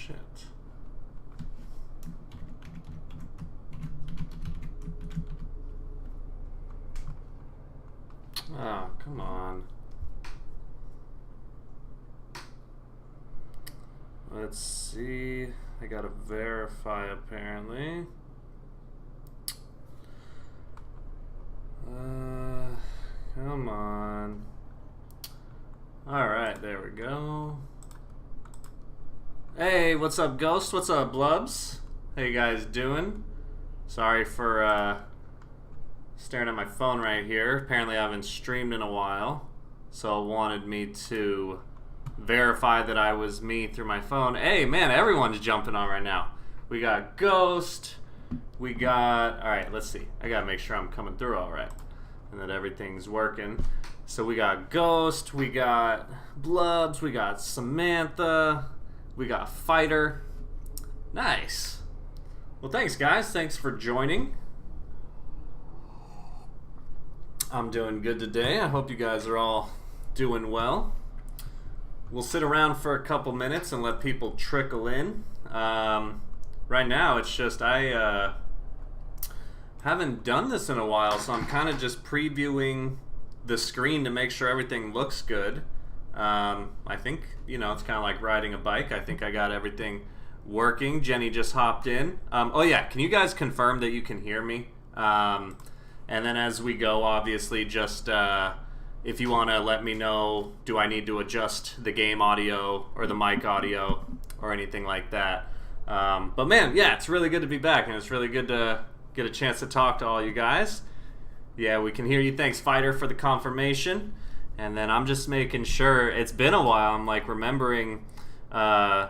shit. Oh, come on. Let's see. I gotta verify apparently. Come on. Alright, there we go. Hey, what's up, Ghost? What's up, Blubs? How you guys doing? Sorry for staring at my phone right here. Apparently I haven't streamed in a while, so it wanted me to verify that I was me through my phone. Hey, man, everyone's jumping on right now. We got Ghost. We got... Alright, let's see. I gotta make sure I'm coming through alright and that everything's working. So we got Ghost. We got Blubs. We got Samantha. We got Fighter. Nice. Well, thanks, guys. Thanks for joining. I'm doing good today. I hope you guys are all doing well. We'll sit around for a couple minutes and let people trickle in. Right now, it's just I haven't done this in a while, so I'm kind of just previewing the screen to make sure everything looks good. I think, you know, it's kind of like riding a bike. I think I got everything working. Jenny just hopped in. Oh yeah, can you guys confirm that you can hear me? And then as we go, obviously, just if you want to let me know, do I need to adjust the game audio or the mic audio or anything like that? But man, yeah, it's really good to be back, and it's really good to get a chance to talk to all you guys. Yeah, we can hear you. Thanks, Fighter, for the confirmation. And then I'm just making sure. It's been a while. I'm like remembering, because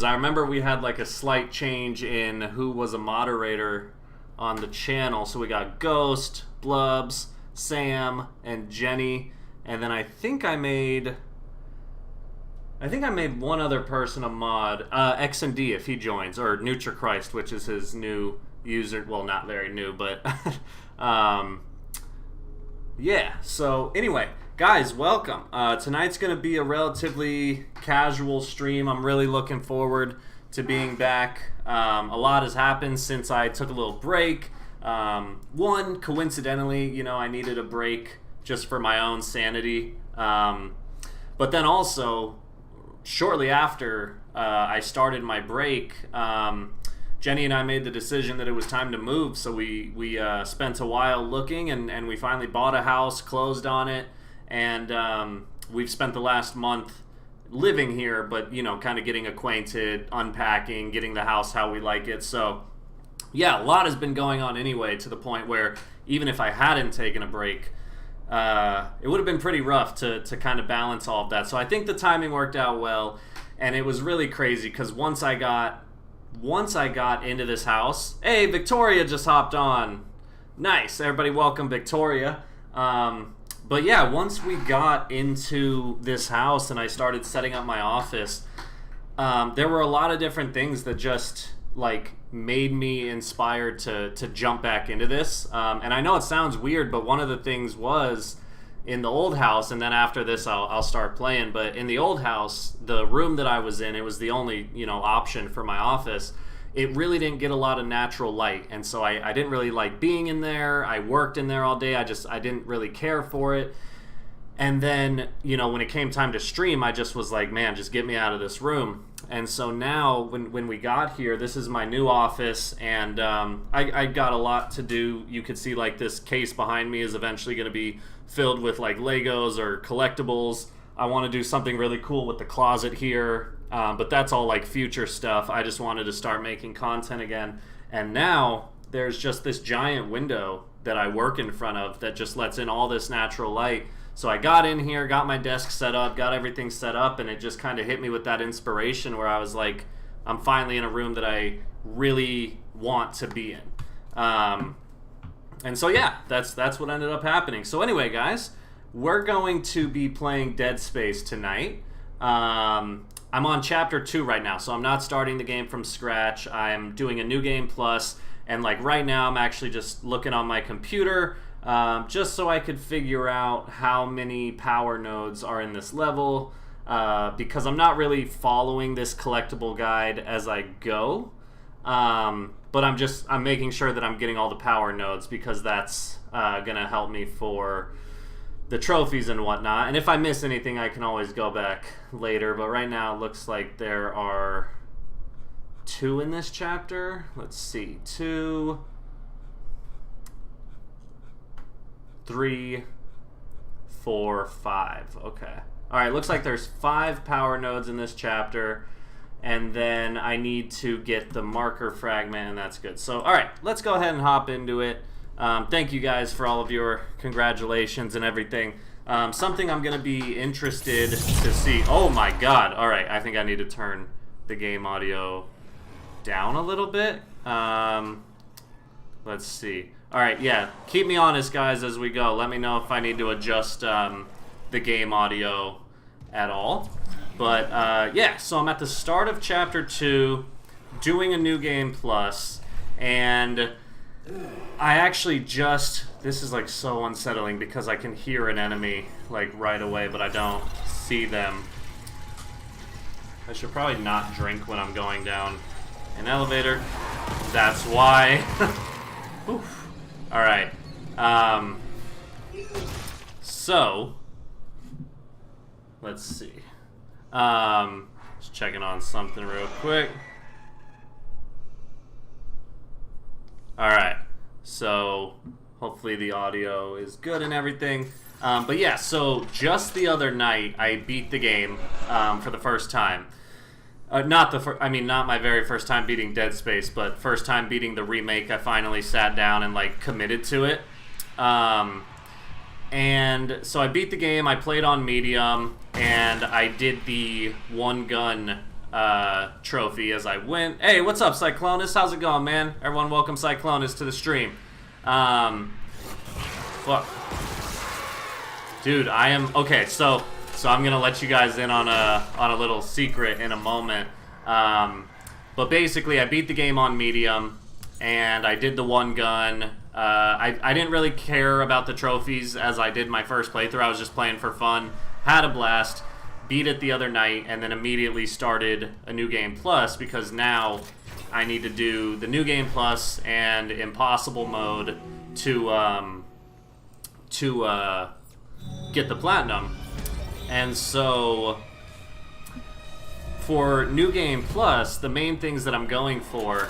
I remember we had like a slight change in who was a moderator on the channel. So we got Ghost, Blubs, Sam, and Jenny. And then I think I made one other person a mod, X and D if he joins, or NutraChrist, which is his new user. Well, not very new, but yeah. So anyway, guys, welcome. Tonight's going to be a relatively casual stream. I'm really looking forward to being back. A lot has happened since I took a little break. One, coincidentally, you know, I needed a break just for my own sanity. But then also, shortly after I started my break, Jenny and I made the decision that it was time to move, so we spent a while looking, and we finally bought a house, closed on it, and we've spent the last month living here, but, you know, kind of getting acquainted, unpacking, getting the house how we like it. So yeah, a lot has been going on anyway, to the point where even if I hadn't taken a break, it would have been pretty rough to kind of balance all of that. So I think the timing worked out well, and it was really crazy because once I got into this house, hey, Victoria just hopped on. Nice, everybody, welcome Victoria. But yeah, once we got into this house and I started setting up my office, there were a lot of different things that just like made me inspired to jump back into this. And I know it sounds weird, but one of the things was in the old house, and then after this I'll start playing, but in the old house, the room that I was in, it was the only, you know, option for my office. It really didn't get a lot of natural light, and so I didn't really like being in there. I worked in there all day. I didn't really care for it. And then, you know, when it came time to stream, I just was like, man, just get me out of this room. And so now when we got here, this is my new office, and I got a lot to do. You could see like this case behind me is eventually going to be filled with like Legos or collectibles. I want to do something really cool with the closet here, but that's all like future stuff. I just wanted to start making content again. And now there's just this giant window that I work in front of that just lets in all this natural light. So I got in here, got my desk set up, got everything set up, and it just kind of hit me with that inspiration where I was like, I'm finally in a room that I really want to be in. And so yeah, that's what ended up happening. So anyway, guys, we're going to be playing Dead Space tonight. I'm on chapter 2 right now, so I'm not starting the game from scratch. I'm doing a new game plus, and like right now I'm actually just looking on my computer, just so I could figure out how many power nodes are in this level. because I'm not really following this collectible guide as I go. But I'm making sure that I'm getting all the power nodes, because that's gonna help me for the trophies and whatnot. And if I miss anything, I can always go back later. But right now, it looks like there are 2 in this chapter. Let's see, 2, 3, 4, 5. Okay. All right. Looks like there's 5 power nodes in this chapter. And then I need to get the marker fragment, and that's good. So, all right, let's go ahead and hop into it. Thank you guys for all of your congratulations and everything. Something I'm going to be interested to see. Oh, my God. All right, I think I need to turn the game audio down a little bit. Let's see. All right, yeah, keep me honest, guys, as we go. Let me know if I need to adjust the game audio at all. But, yeah, so I'm at the start of Chapter 2, doing a New Game Plus, and I actually just... This is, like, so unsettling because I can hear an enemy, like, right away, but I don't see them. I should probably not drink when I'm going down an elevator. That's why. Oof. Alright. So, let's see. Just checking on something real quick. Alright, so hopefully the audio is good and everything. But yeah, so just the other night I beat the game for the first time. Not my very first time beating Dead Space, but first time beating the remake. I finally sat down and like committed to it. And so I beat the game, I played on medium, and I did the one gun trophy as I went. Hey, what's up, Cyclonus? How's it going, man? Everyone welcome Cyclonus to the stream. Fuck. Dude, I am... Okay, so I'm gonna let you guys in on a little secret in a moment. But basically, I beat the game on medium, and I did the one gun. I didn't really care about the trophies as I did my first playthrough. I was just playing for fun. Had a blast. Beat it the other night, and then immediately started a New Game Plus, because now I need to do the New Game Plus and Impossible mode to get the Platinum. And so for New Game Plus, the main things that I'm going for,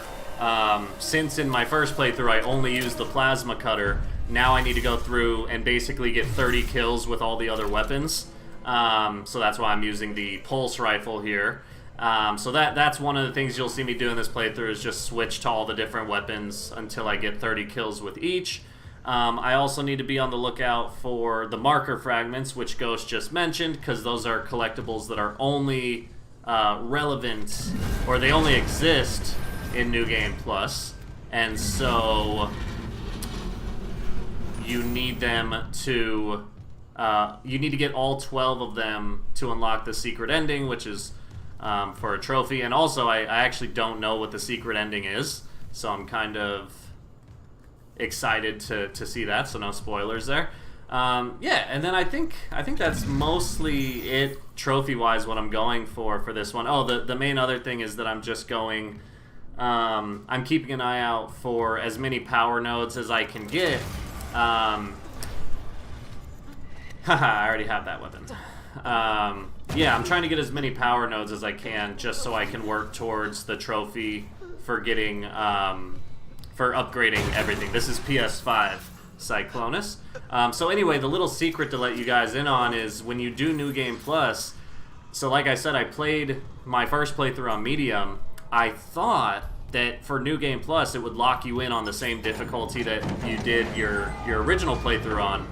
since in my first playthrough I only used the plasma cutter, now I need to go through and basically get 30 kills with all the other weapons. So that's why I'm using the pulse rifle here. So that's one of the things you'll see me do in this playthrough, is just switch to all the different weapons until I get 30 kills with each. I also need to be on the lookout for the marker fragments, which Ghost just mentioned, because those are collectibles that are only relevant, or they only exist in New Game Plus, and so you need them to you need to get all 12 of them to unlock the secret ending, which is for a trophy. And also I actually don't know what the secret ending is, so I'm kind of excited to see that, so no spoilers there. Yeah, and then I think that's mostly it trophy wise what I'm going for this one. Oh, the main other thing is that I'm just going I'm keeping an eye out for as many power nodes as I can get. Haha, I already have that weapon. Yeah, I'm trying to get as many power nodes as I can, just so I can work towards the trophy for getting for upgrading everything. This is PS5 Cyclonus. So anyway, the little secret to let you guys in on is when you do New Game Plus, so like I said, I played my first playthrough on medium. I thought that for New Game Plus it would lock you in on the same difficulty that you did your original playthrough on.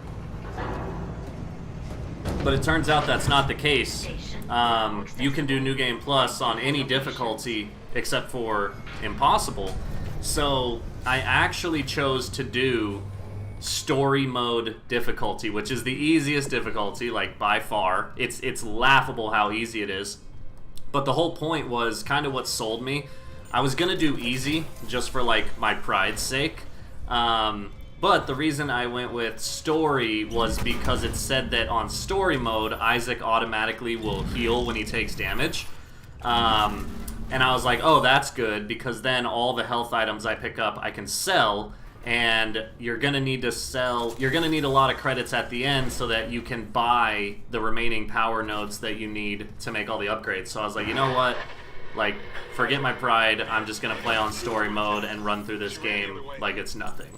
But it turns out that's not the case. You can do New Game Plus on any difficulty except for Impossible. So I actually chose to do Story Mode difficulty, which is the easiest difficulty, like by far. It's laughable how easy it is. But the whole point was kind of what sold me. I was gonna do easy just for like my pride's sake. But the reason I went with story was because it said that on story mode, Isaac automatically will heal when he takes damage. And I was like, oh, that's good, because then all the health items I pick up I can sell, and you're going to need to sell, you're going to need a lot of credits at the end so that you can buy the remaining power nodes that you need to make all the upgrades. So I was like, you know what? Like, forget my pride, I'm just going to play on story mode and run through this game like it's nothing.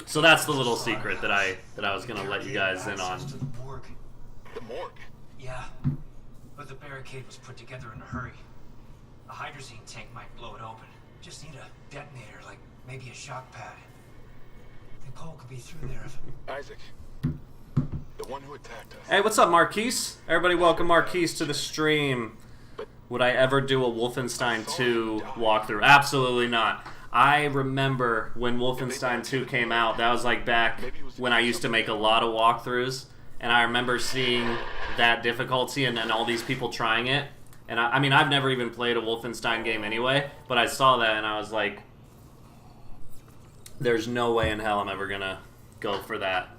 So that's the little secret that I was going to let you guys in on. The morgue? Yeah, but the barricade was put together in a hurry. A hydrazine tank might blow it open. Just need a detonator, like maybe a shock pad. Nicole could be through there if... Isaac. The one who attacked us. Hey, what's up, Marquise? Everybody welcome Marquise to the stream. Would I ever do a Wolfenstein 2 walkthrough? Absolutely not. I remember when Wolfenstein 2 came out, that was like back when I used to make a lot of walkthroughs, and I remember seeing that difficulty and all these people trying it. And I mean, I've never even played a Wolfenstein game anyway, but I saw that and I was like, there's no way in hell I'm ever gonna go for that.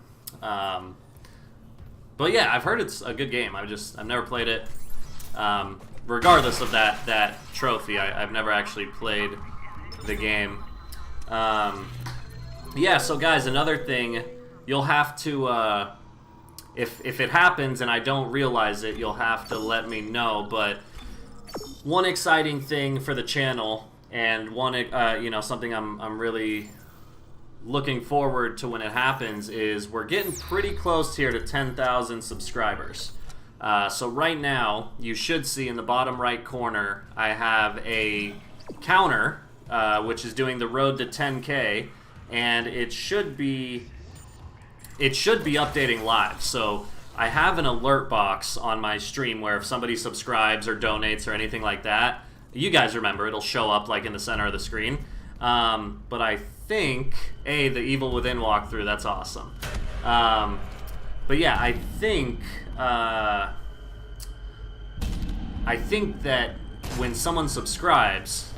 But yeah, I've heard it's a good game. I've never played it. Regardless of that trophy, I've never actually played the game. Yeah, so guys, another thing, you'll have to, if it happens and I don't realize it, you'll have to let me know. But one exciting thing for the channel, and one, you know, something I'm really looking forward to when it happens, is we're getting pretty close here to 10,000 subscribers. So right now, you should see in the bottom right corner, I have a counter, which is doing the road to 10K, and it should be updating live. So I have an alert box on my stream where if somebody subscribes or donates or anything like that, you guys remember, it'll show up like in the center of the screen. But I think, the Evil Within walkthrough, that's awesome. But yeah, I think that when someone subscribes,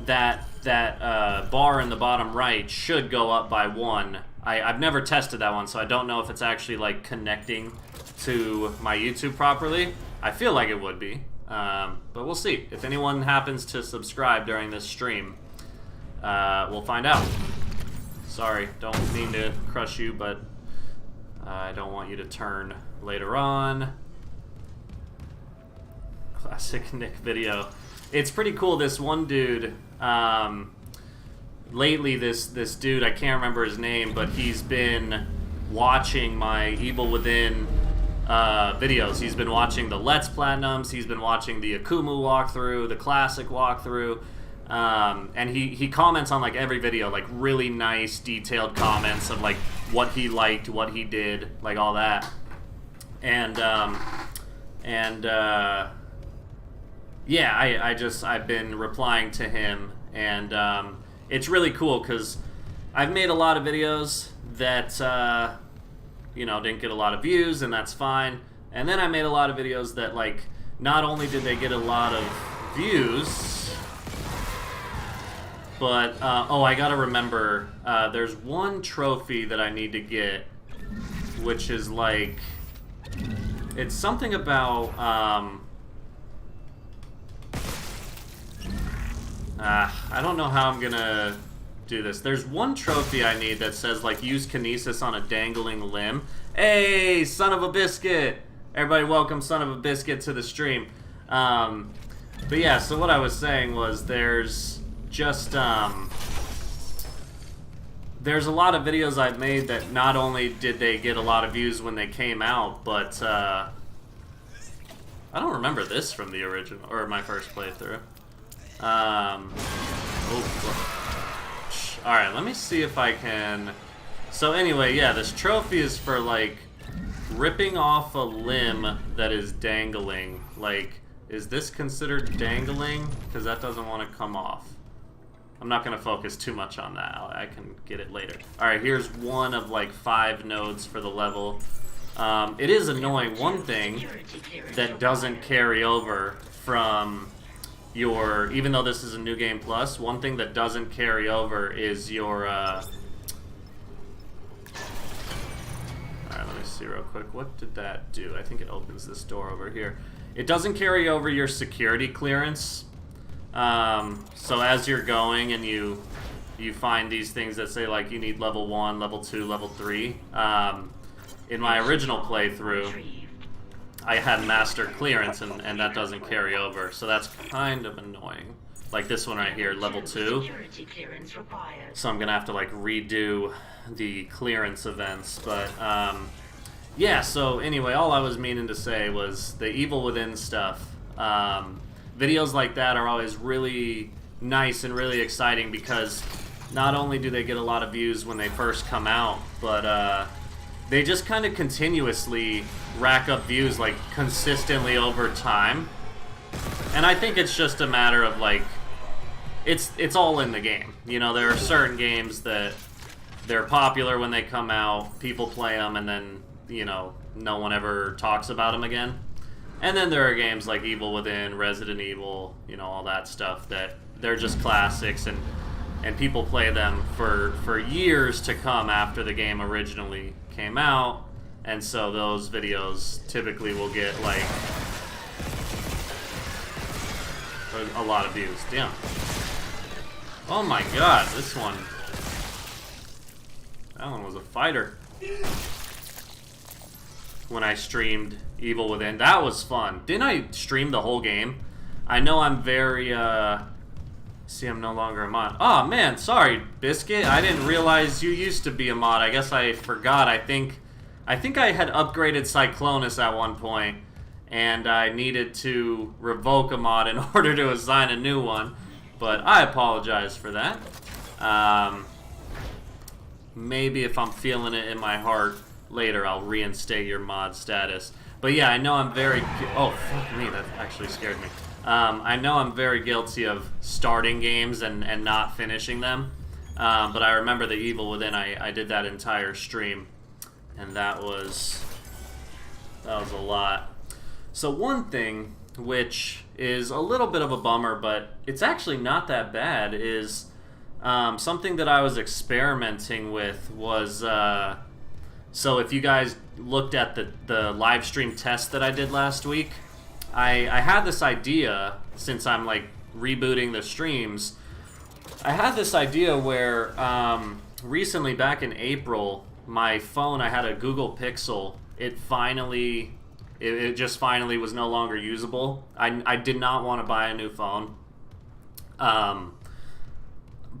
that bar in the bottom right should go up by 1. I've never tested that one, so I don't know if it's actually like connecting to my YouTube properly. I feel like it would be, but we'll see. If anyone happens to subscribe during this stream, we'll find out. Sorry, don't mean to crush you, but I don't want you to turn later on. Classic Nick video. It's pretty cool. This one dude, lately this dude, I can't remember his name, but he's been watching my Evil Within videos. He's been watching the Let's Platinums, he's been watching the Akumu walkthrough, the Classic walkthrough, and he comments on like every video, like really nice detailed comments of like what he liked, what he did, like all that. And yeah, I've been replying to him, and it's really cool because I've made a lot of videos that you know, didn't get a lot of views, and that's fine. And then I made a lot of videos that, like, not only did they get a lot of views, but oh, I gotta remember, there's one trophy that I need to get, which is like, it's something about I don't know how I'm gonna do this. There's one trophy I need that says like use kinesis on a dangling limb. Hey, son of a biscuit! Everybody welcome son of a biscuit to the stream. But yeah, so what I was saying was there's just there's a lot of videos I've made that not only did they get a lot of views when they came out, but I don't remember this from the original or my first playthrough. Alright, let me see if I can... So anyway, yeah, this trophy is for, like, ripping off a limb that is dangling. Like, is this considered dangling? Because that doesn't want to come off. I'm not going to focus too much on that. I can get it later. Alright, here's one of, like, 5 nodes for the level. It is annoying. One thing that doesn't carry over from... even though this is a New Game Plus, one thing that doesn't carry over is your see real quick. What did that do? I think it opens this door over here. It doesn't carry over your security clearance. So as you're going and you find these things that say like you need level 1, level 2, level 3. In my original playthrough, I had master clearance and that doesn't carry over. So that's kind of annoying. Like this one right here, level 2. So I'm going to have to like redo the clearance events. But yeah, so anyway, all I was meaning to say was the Evil Within stuff. Videos like that are always really nice and really exciting because not only do they get a lot of views when they first come out, but they just kind of continuously rack up views like consistently over time. And I think it's just a matter of like, it's all in the game. You know, there are certain games that they're popular when they come out, people play them, and then, you know, no one ever talks about them again. And then there are games like Evil Within, Resident Evil, you know, all that stuff that they're just classics, and people play them for years to come after the game originally came out. And so those videos typically will get like a lot of views. Damn. Oh my god, this one. That one was a fighter. When I streamed Evil Within, that was fun. Didn't I stream the whole game? I know I'm very, see, I'm no longer a mod. Oh man, sorry, Biscuit. I didn't realize you used to be a mod. I guess I forgot. I think I had upgraded Cyclonus at one point, and I needed to revoke a mod in order to assign a new one. But I apologize for that. Maybe if I'm feeling it in my heart later, I'll reinstate your mod status. But yeah, I know I'm very... Oh, fuck me, that actually scared me. I know I'm very guilty of starting games and not finishing them. But I remember the Evil Within, I did that entire stream. And that was a lot. So one thing, which is a little bit of a bummer, but it's actually not that bad, is something that I was experimenting with was... So if you guys looked at the live stream test that I did last week, I had this idea, since I'm like rebooting the streams, I had this idea where recently, back in April, my phone, I had a Google Pixel, it just finally was no longer usable. I did not want to buy a new phone.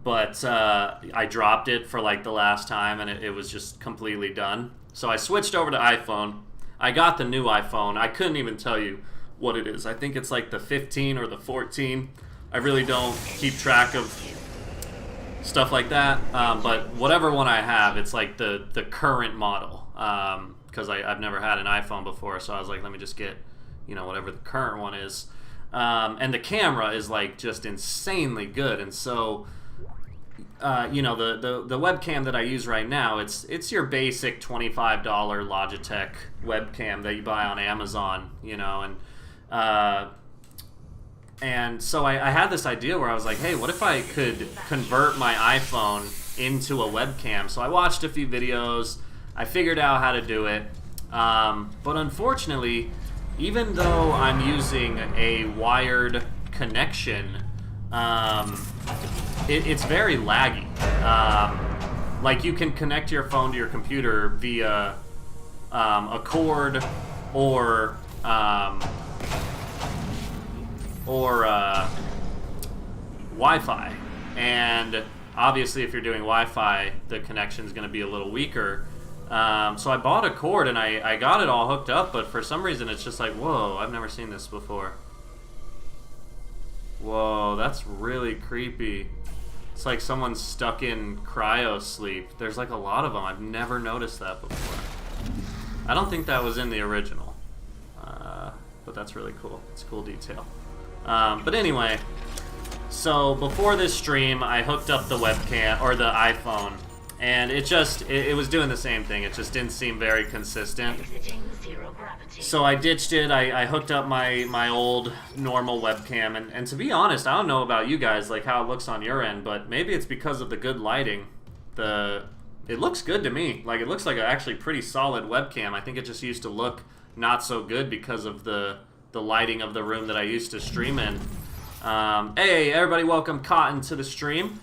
But I dropped it for like the last time, and it was just completely done. So I switched over to iPhone. I got the new iPhone. I couldn't even tell you what it is. I think it's like the 15 or the 14. I really don't keep track of stuff like that. But whatever one I have, it's like the current model. Because I've never had an iPhone before, so I was like, let me just get, you know, whatever the current one is. And the camera is like just insanely good, and so... you know, the webcam that I use right now, it's your basic $25 Logitech webcam that you buy on Amazon, you know, and so I had this idea where I was like, hey, what if I could convert my iPhone into a webcam? So I watched a few videos, I figured out how to do it, but unfortunately, even though I'm using a wired connection, it's very laggy. Like, you can connect your phone to your computer via a cord or Wi-Fi. And obviously, if you're doing Wi-Fi, the connection is going to be a little weaker. So I bought a cord and I got it all hooked up, but for some reason it's just like, whoa, I've never seen this before. Whoa, that's really creepy. It's like someone's stuck in cryo sleep. There's like a lot of them. I've never noticed that before. I don't think that was in the original. But that's really cool. It's a cool detail. But anyway, so before this stream, I hooked up the webcam, or the iPhone, and it was doing the same thing. It just didn't seem very consistent. So I ditched it. I hooked up my old normal webcam, and to be honest, I don't know about you guys, like how it looks on your end, but maybe it's because of the good lighting. it looks good to me. Like, it looks like an actually pretty solid webcam. I think it just used to look not so good because of the lighting of the room that I used to stream in. Hey, everybody, welcome Cotton to the stream.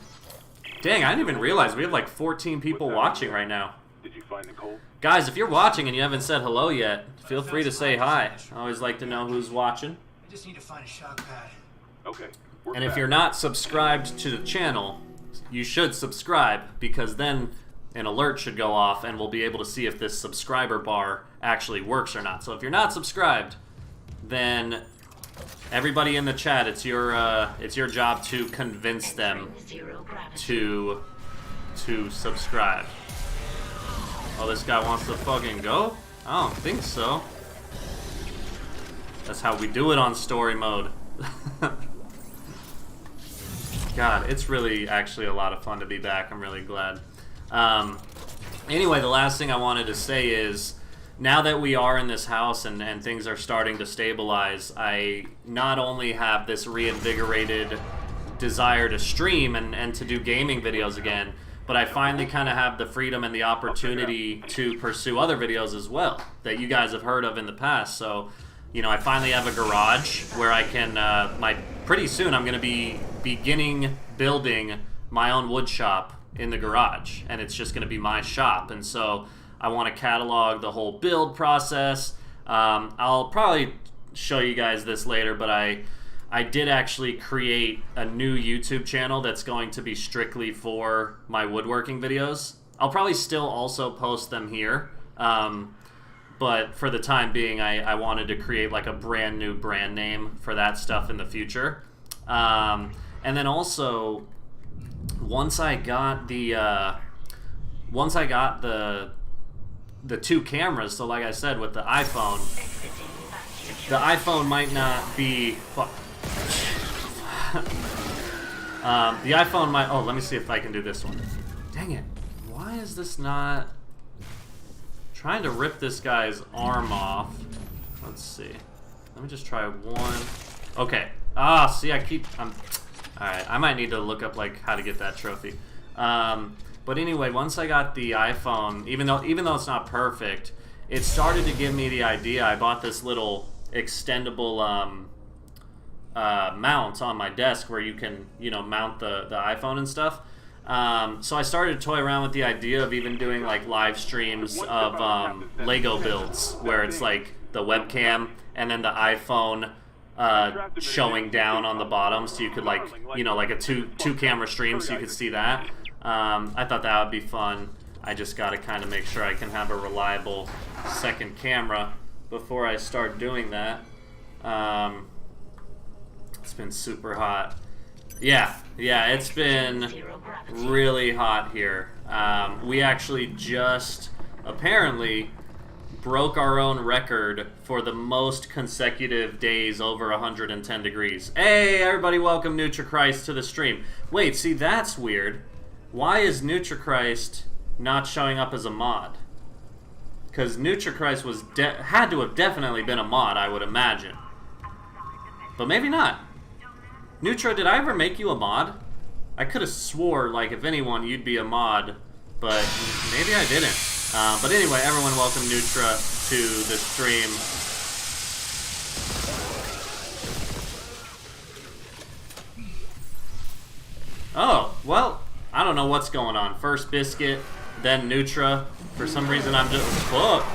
Dang, I didn't even realize we have like 14 people watching right now. Did you find Nicole? Guys, if you're watching and you haven't said hello yet, feel free to say hi. I always like to know who's watching. I just need to find a shock pad. Okay. And if you're not subscribed to the channel, you should subscribe, because then an alert should go off and we'll be able to see if this subscriber bar actually works or not. So if you're not subscribed, then everybody in the chat, it's your job to convince them to subscribe. Oh, this guy wants to fucking go? I don't think so. That's how we do it on story mode. God, it's really actually a lot of fun to be back. I'm really glad. Anyway, the last thing I wanted to say is, now that we are in this house and things are starting to stabilize, I not only have this reinvigorated desire to stream and to do gaming videos again, but I finally kind of have the freedom and the opportunity to pursue other videos as well that you guys have heard of in the past. So, you know, I finally have a garage where I can, pretty soon I'm going to be beginning building my own wood shop in the garage, and it's just going to be my shop. And so I want to catalog the whole build process. I'll probably show you guys this later, but I did actually create a new YouTube channel that's going to be strictly for my woodworking videos. I'll probably still also post them here, but for the time being, I wanted to create like a brand new brand name for that stuff in the future. And then also, once I got the two cameras, so like I said with the iPhone might not be. The iPhone might. Oh, let me see if I can do this one. Dang it! Why is this not? Trying to rip this guy's arm off. Let's see. Let me just try one. Okay. Ah, see, all right, I might need to look up like how to get that trophy. But anyway, once I got the iPhone, even though it's not perfect, it started to give me the idea. I bought this little extendable mount on my desk where you can, mount the iPhone and stuff. So I started to toy around with the idea of even doing like live streams of Lego builds, where it's like the webcam and then the iPhone showing down on the bottom, so you could like a two camera stream, so you could see that. I thought that would be fun. I just got to kind of make sure I can have a reliable second camera before I start doing that. It's been super hot. Yeah, it's been really hot here. We actually just apparently broke our own record for the most consecutive days over 110 degrees. Hey, everybody, welcome NutraChrist to the stream. Wait, see, that's weird. Why is NutraChrist not showing up as a mod? Because NutraChrist had to have definitely been a mod, I would imagine. But maybe not. Nutra, did I ever make you a mod? I could have swore, like, if anyone, you'd be a mod, but maybe I didn't. But anyway, everyone, welcome Nutra to the stream. Oh, well, I don't know what's going on. First Biscuit, then Nutra. For some reason, I'm just... Fuck!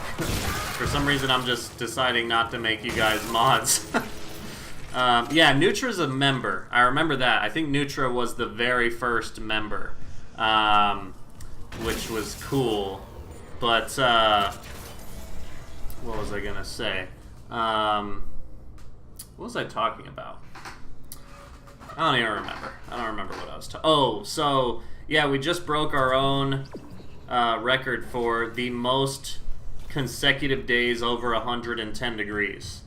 For some reason, I'm just deciding not to make you guys mods. Yeah, Nutra's a member. I remember that. I think Nutra was the very first member, which was cool. But, what was I gonna say? What was I talking about? I don't even remember. I don't remember what I was talking. Oh, so, yeah, we just broke our own record for the most consecutive days over 110 degrees.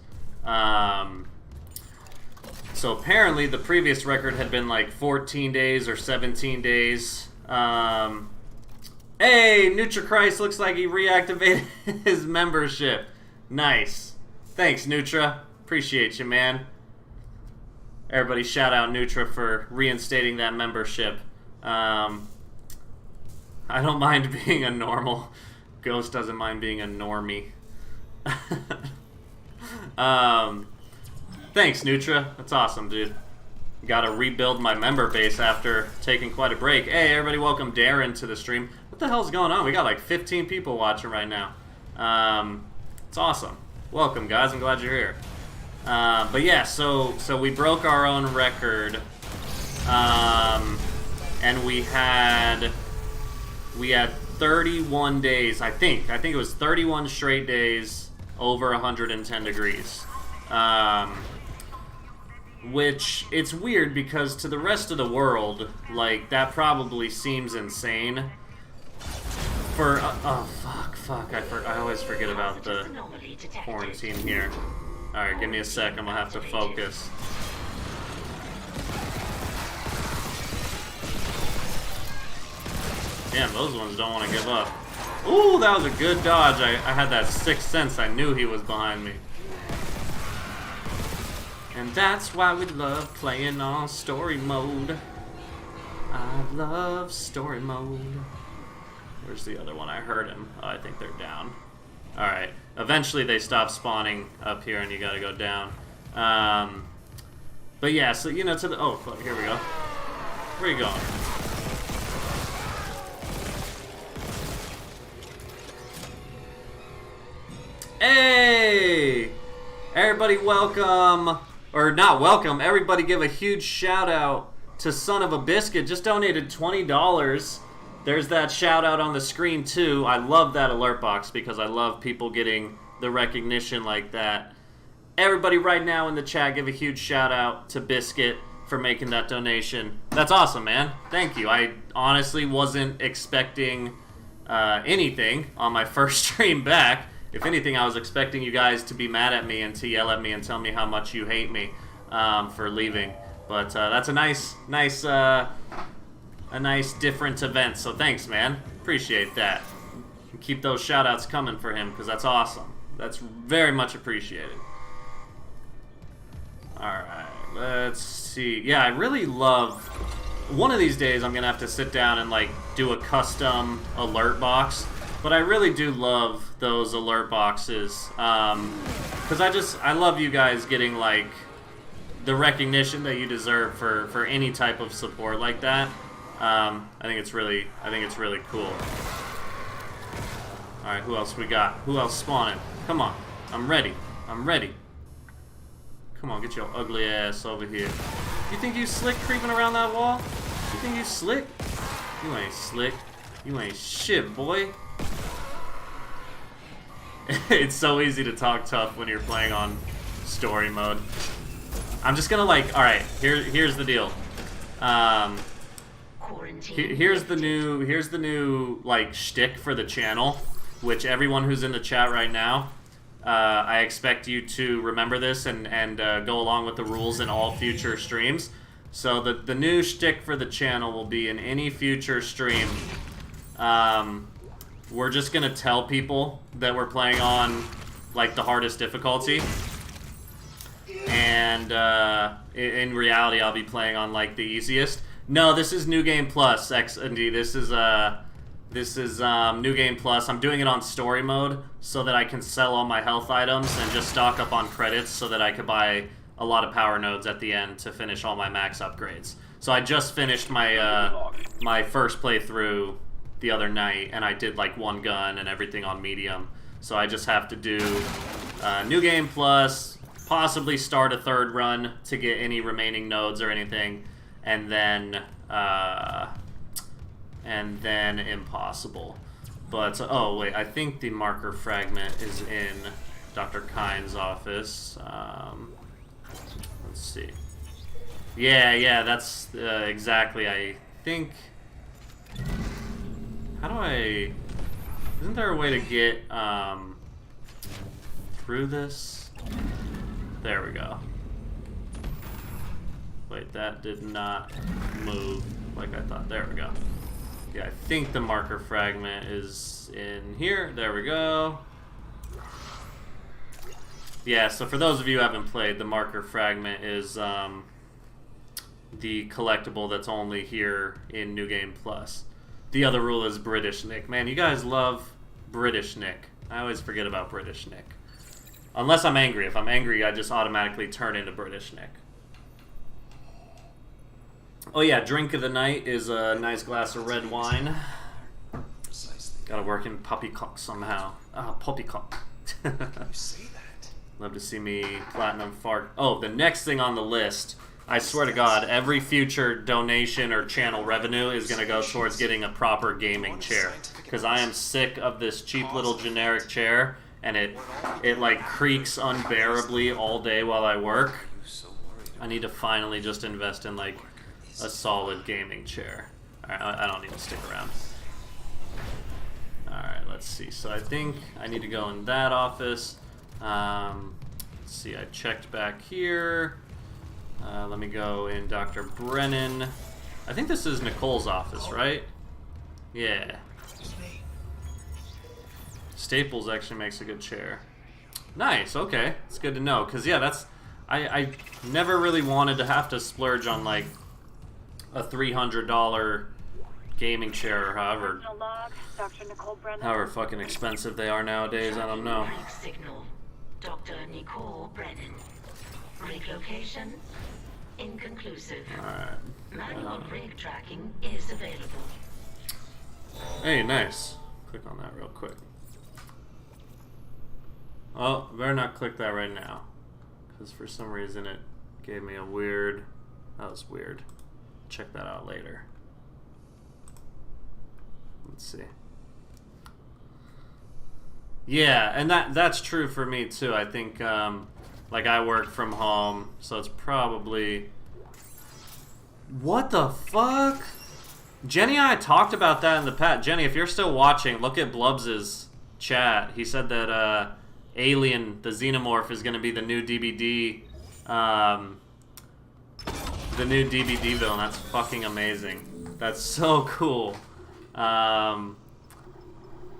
So apparently the previous record had been like 14 days or 17 days. Hey, NutraChrist looks like he reactivated his membership. Nice. Thanks, Nutra. Appreciate you, man. Everybody shout out Nutra for reinstating that membership. I don't mind being a normal. Ghost doesn't mind being a normie. Thanks, Nutra. That's awesome, dude. Gotta rebuild my member base after taking quite a break. Hey, everybody, welcome Darren to the stream. What the hell's going on? We got like 15 people watching right now. It's awesome. Welcome, guys. I'm glad you're here. But yeah, so we broke our own record. And we had 31 days, I think it was 31 straight days over 110 degrees. Which, it's weird because to the rest of the world, like, that probably seems insane. For, oh, fuck, I always forget about the quarantine here. Alright, give me a sec, I'm gonna have to focus. Damn, those ones don't want to give up. Ooh, that was a good dodge. I had that sixth sense. I knew he was behind me. And that's why we love playing on story mode. I love story mode. Where's the other one? I heard him. Oh, I think they're down. Alright. Eventually they stop spawning up here and you gotta go down. But yeah, so, you know, to the... Oh, fuck, here we go. Where are you going? Hey! Everybody welcome, or not welcome, everybody give a huge shout out to Son of a Biscuit. Just donated $20. There's that shout out on the screen too. I love that alert box because I love people getting the recognition like that. Everybody right now in the chat give a huge shout out to Biscuit for making that donation. That's awesome, man. Thank you. I honestly wasn't expecting anything on my first stream back. If anything, I was expecting you guys to be mad at me and to yell at me and tell me how much you hate me for leaving. But that's a nice different event. So thanks, man. Appreciate that. Keep those shout-outs coming for him because that's awesome. That's very much appreciated. Alright, let's see. Yeah, I really love... One of these days I'm going to have to sit down and like do a custom alert box. But I really do love those alert boxes, because I love you guys getting like the recognition that you deserve for any type of support like that. I think it's really cool. All right, who else we got? Who else spawning? Come on, I'm ready. Come on, get your ugly ass over here. You think you slick creeping around that wall? You think you slick? You ain't slick. You ain't shit, boy. It's so easy to talk tough when you're playing on story mode. I'm just gonna like, alright, here's the deal. Here's the new like shtick for the channel, which everyone who's in the chat right now, I expect you to remember this and go along with the rules in all future streams. So the new shtick for the channel will be in any future stream. We're just gonna tell people that we're playing on like the hardest difficulty, and in reality I'll be playing on like the easiest. No, this is New Game Plus XND. This is New Game Plus. I'm doing it on story mode so that I can sell all my health items and just stock up on credits so that I could buy a lot of power nodes at the end to finish all my max upgrades. So I just finished my my first playthrough the other night, and I did like one gun and everything on medium. So I just have to do New Game Plus, possibly start a third run to get any remaining nodes or anything, and then Impossible. But, oh wait, I think the marker fragment is in Dr. Kine's office. Let's see. Yeah, that's exactly, I think... How do I... Isn't there a way to get through this? There we go. Wait, that did not move like I thought. There we go. Yeah, I think the marker fragment is in here. There we go. Yeah, so for those of you who haven't played, the marker fragment is the collectible that's only here in New Game Plus. The other rule is British Nick. Man, you guys love British Nick. I always forget about British Nick. Unless I'm angry. If I'm angry, I just automatically turn into British Nick. Oh yeah, drink of the night is a nice glass of red wine. Gotta work in poppycock somehow. Poppycock. You say that. Love to see me platinum fart. Oh, the next thing on the list, I swear to God, every future donation or channel revenue is going to go towards getting a proper gaming chair. Because I am sick of this cheap little generic chair, and it like creaks unbearably all day while I work. I need to finally just invest in like a solid gaming chair. Alright, I don't need to stick around. Alright, let's see. So I think I need to go in that office. Let's see, I checked back here. Let me go in Dr. Brennan. I think this is Nicole's office, right? Yeah. Staples actually makes a good chair. Nice, okay. It's good to know. Because, yeah, that's... I never really wanted to have to splurge on, like, a $300 gaming chair or however fucking expensive they are nowadays. I don't know. Signal. Dr. Nicole Brennan. Rig location inconclusive. Alright. Manual rig tracking is available. Hey, nice. Click on that real quick. Oh, better not click that right now. Because for some reason it gave me a weird... That was weird. Check that out later. Let's see. Yeah, and that's true for me too. I think, like, I work from home, so it's probably... What the fuck? Jenny and I talked about that in the past. Jenny, if you're still watching, look at Blubs' chat. He said that Alien, the Xenomorph, is going to be the new DBD, the new DBD villain. That's fucking amazing. That's so cool.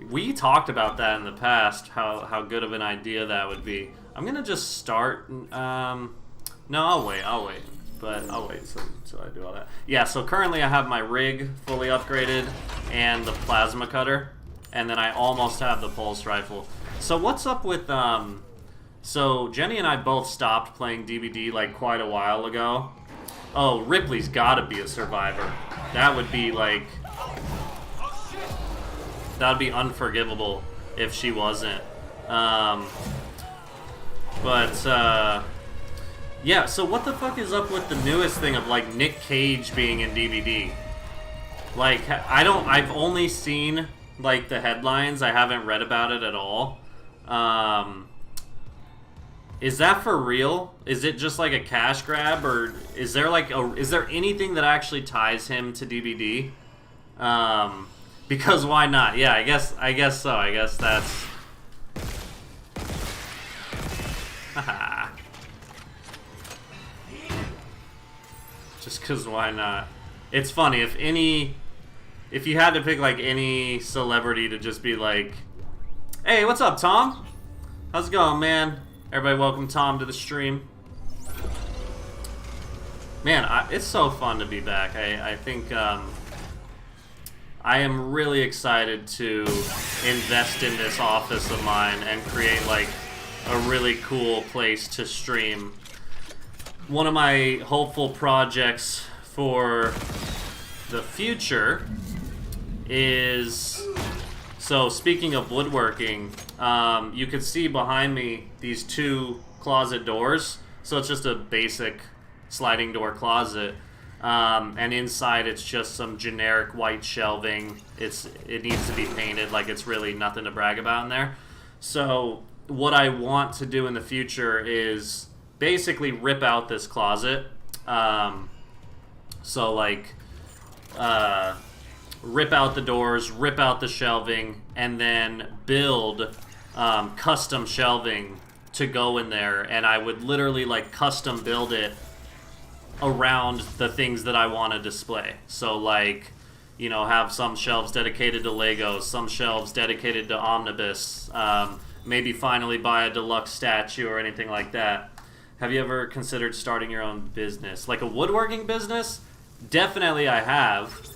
We talked about that in the past, how good of an idea that would be. I'm gonna just start. No, I'll wait. But I'll wait until I do all that. Yeah, so currently I have my rig fully upgraded and the plasma cutter, and then I almost have the pulse rifle. So what's up with so Jenny and I both stopped playing DBD like quite a while ago. Oh, Ripley's gotta be a survivor. That would be like... That would be unforgivable if she wasn't. Yeah, so what the fuck is up with the newest thing of, like, Nick Cage being in DVD? Like, I've only seen, like, the headlines. I haven't read about it at all. Is that for real? Is it just, like, a cash grab? Or is there, like, is there anything that actually ties him to DVD? Because why not? Yeah, I guess so. I guess that's... Haha. Just because why not? It's funny, if you had to pick, like, any celebrity to just be like, hey, what's up, Tom? How's it going, man? Everybody welcome Tom to the stream. Man, it's so fun to be back. I think, I am really excited to invest in this office of mine and create, like, a really cool place to stream. One of my hopeful projects for the future is... So, speaking of woodworking, you can see behind me these two closet doors. So it's just a basic sliding door closet. And inside it's just some generic white shelving. It needs to be painted, like it's really nothing to brag about in there. So what I want to do in the future is basically rip out this closet. So like rip out the doors, rip out the shelving, and then build custom shelving to go in there. And I would literally like custom build it around the things that I want to display. So like, you know, have some shelves dedicated to Legos, some shelves dedicated to Omnibus, maybe finally buy a deluxe statue or anything like that. Have you ever considered starting your own business? Like a woodworking business? Definitely I have.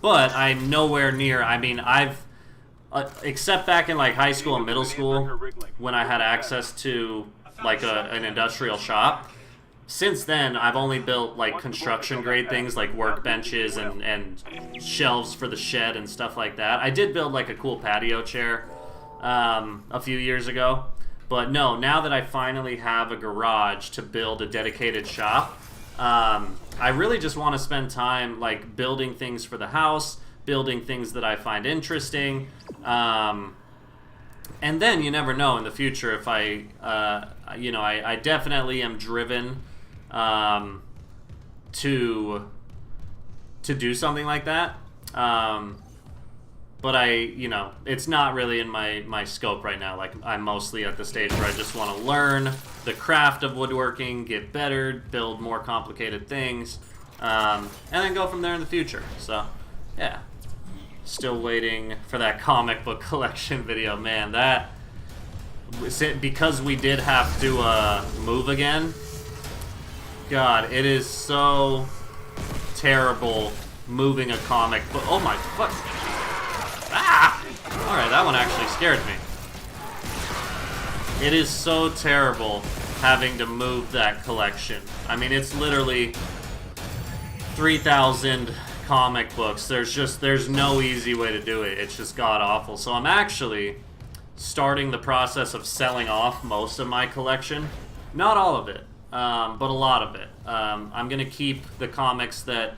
but I'm nowhere near. I mean, I've except back in like high school and middle school when I had access to like an industrial shop. Since then, I've only built like construction grade things like workbenches and shelves for the shed and stuff like that. I did build like a cool patio chair a few years ago. But no, now that I finally have a garage to build a dedicated shop, I really just want to spend time like building things for the house, building things that I find interesting. And then you never know in the future if I definitely am driven to do something like that. But it's not really in my scope right now. Like, I'm mostly at the stage where I just want to learn the craft of woodworking, get better, build more complicated things, and then go from there in the future. So, yeah. Still waiting for that comic book collection video. Man, because we did have to move again, God, it is so terrible moving a comic book. Oh my fuck. Ah! Alright, that one actually scared me. It is so terrible having to move that collection. I mean, it's literally 3,000 comic books. There's no easy way to do it. It's just god-awful. So I'm actually starting the process of selling off most of my collection. Not all of it, but a lot of it. I'm going to keep the comics that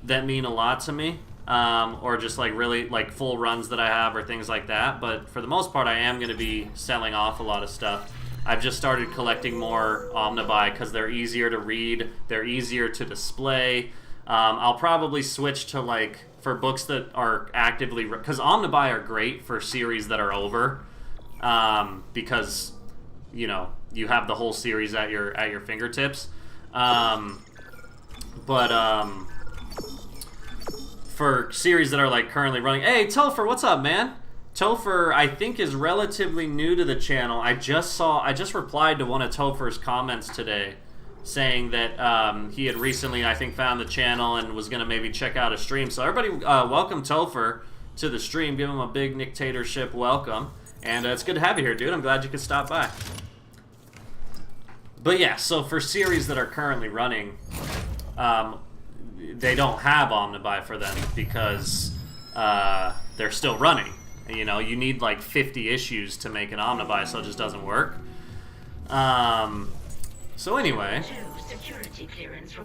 mean a lot to me. Or just like really like full runs that I have or things like that. But for the most part, I am going to be selling off a lot of stuff. I've just started collecting more Omnibuy because they're easier to read, they're easier to display. I'll probably switch to like for books that are actively, because Omnibuy are great for series that are over, because you have the whole series at your fingertips. For series that are like currently running, hey Topher, what's up, man? Topher, I think, is relatively new to the channel. I just replied to one of Topher's comments today, saying that he had recently, I think, found the channel and was gonna maybe check out a stream. So everybody, welcome Topher to the stream. Give him a big Nictatorship welcome, and it's good to have you here, dude. I'm glad you could stop by. But yeah, so for series that are currently running, they don't have Omnibuy for them because they're still running. You need like 50 issues to make an Omnibuy, so it just doesn't work. So anyway,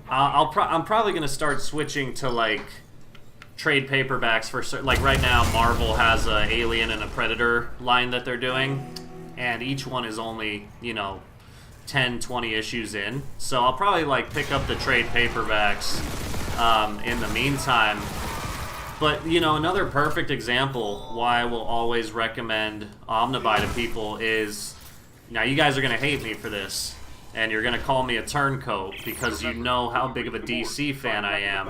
I'm probably gonna start switching to like trade paperbacks for like right now. Marvel has a Alien and a Predator line that they're doing, and each one is only 10, 20 issues in. So I'll probably like pick up the trade paperbacks in the meantime. But another perfect example why I will always recommend Omnibuy to people is, now you guys are gonna hate me for this, and you're gonna call me a turncoat because you know how big of a DC fan I am.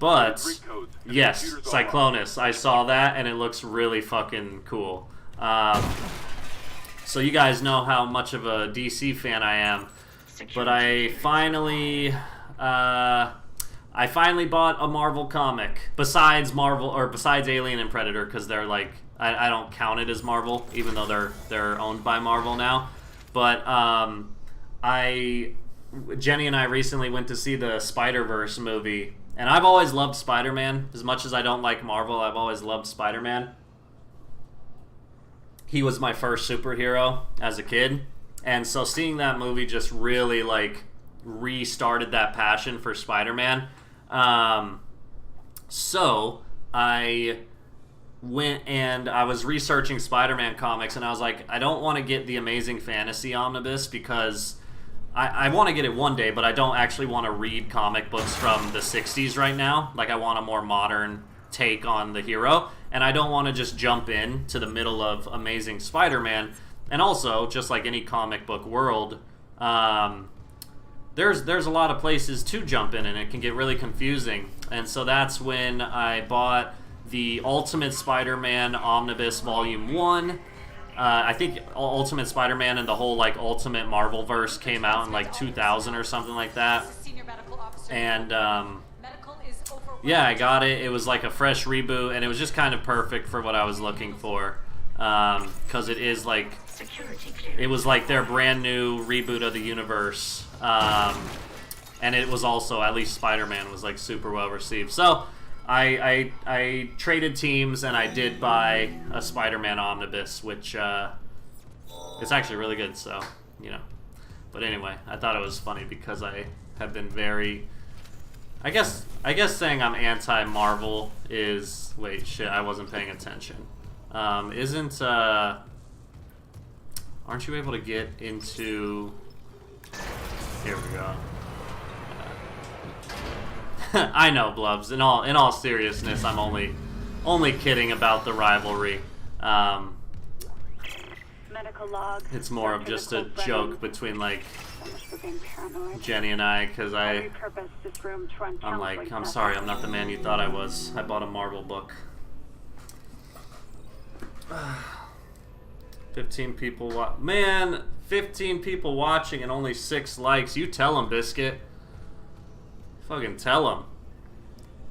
But yes, Cyclonus, I saw that and it looks really fucking cool. So you guys know how much of a DC fan I am. But I finally bought a Marvel comic besides Alien and Predator, because they're like, I don't count it as Marvel, even though they're owned by Marvel now. But Jenny and I recently went to see the Spider-Verse movie, and I've always loved Spider-Man. As much as I don't like Marvel, I've always loved Spider-Man. He was my first superhero as a kid, and so seeing that movie just really like restarted that passion for Spider-Man. So I went and I was researching Spider-Man comics, and I was like, I don't want to get the Amazing Fantasy Omnibus because I want to get it one day, but I don't actually want to read comic books from the 60s right now. Like, I want a more modern take on the hero, and I don't want to just jump in to the middle of Amazing Spider-Man. And also, just like any comic book world, there's a lot of places to jump in, and it can get really confusing. And so that's when I bought the Ultimate Spider-Man Omnibus Volume 1. I think Ultimate Spider-Man and the whole like Ultimate Marvel-verse came out in like 2000 or something like that. And yeah, I got it. It was like a fresh reboot, and it was just kind of perfect for what I was looking for. Because it is like, it was like their brand new reboot of the universe. And it was also, at least Spider-Man was like super well received. So I traded teams, and I did buy a Spider-Man omnibus, which it's actually really good. So, you know. But anyway, I thought it was funny because I have been very, I guess saying I'm anti-Marvel is, wait, shit, I wasn't paying attention. Aren't you able to get into, here we go. I know, Blubs. In all seriousness, I'm only kidding about the rivalry. Medical log. It's more of just a joke between like Jenny and I, because I'm like, I'm sorry, I'm not the man you thought I was. I bought a Marvel book. 15 people man, 15 people watching and only 6 likes. You tell them, Biscuit. Fucking tell them.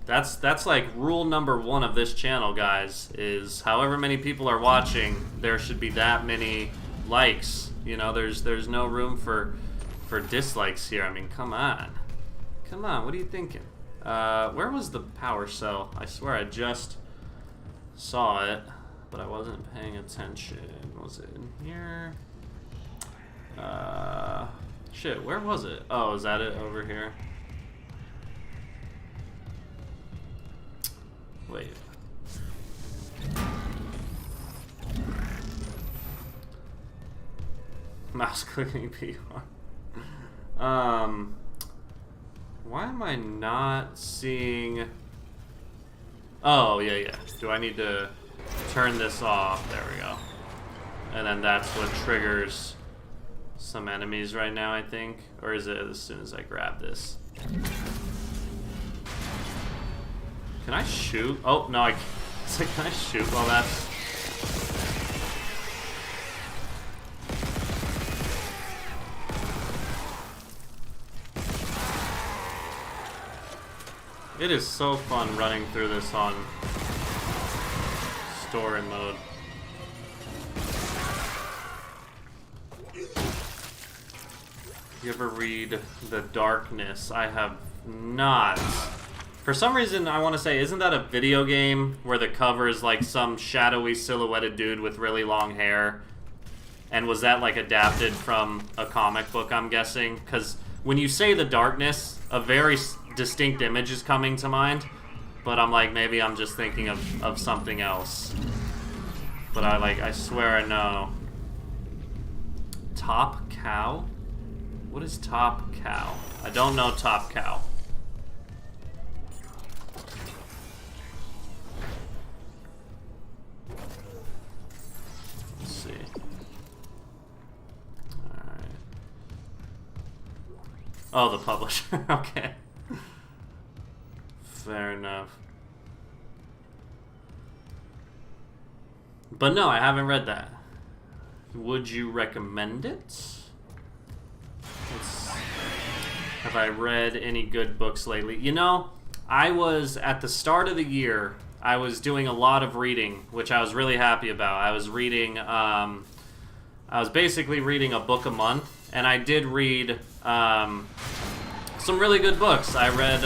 That's like rule number 1 of this channel, guys, is however many people are watching, there should be that many likes. You know, there's no room for dislikes here. I mean, come on. Come on, what are you thinking? Where was the power cell? I swear I just saw it, but I wasn't paying attention. Was it in here? Shit, where was it? Oh, is that it over here? Wait. Mouse clicking PR. Why am I not seeing... Oh, yeah. Do I need to turn this off? There we go. And then that's what triggers some enemies right now, I think. Or is it as soon as I grab this? Can I shoot? Oh, no, I can't. It's like, can I shoot? Well, that's... It is so fun running through this on story mode. You ever read The Darkness? I have not. For some reason, I want to say, isn't that a video game where the cover is like some shadowy silhouetted dude with really long hair? And was that like adapted from a comic book, I'm guessing? Because when you say The Darkness, a very distinct image is coming to mind. But I'm like, maybe I'm just thinking of something else. But I swear I know. Top Cow? What is Top Cow? I don't know Top Cow. Let's see. Alright. Oh, the publisher. Okay. Fair enough. But no, I haven't read that. Would you recommend it? Have I read any good books lately? You know, I was, at the start of the year, I was doing a lot of reading, which I was really happy about. I was reading, I was basically reading a book a month, and I did read some really good books. I read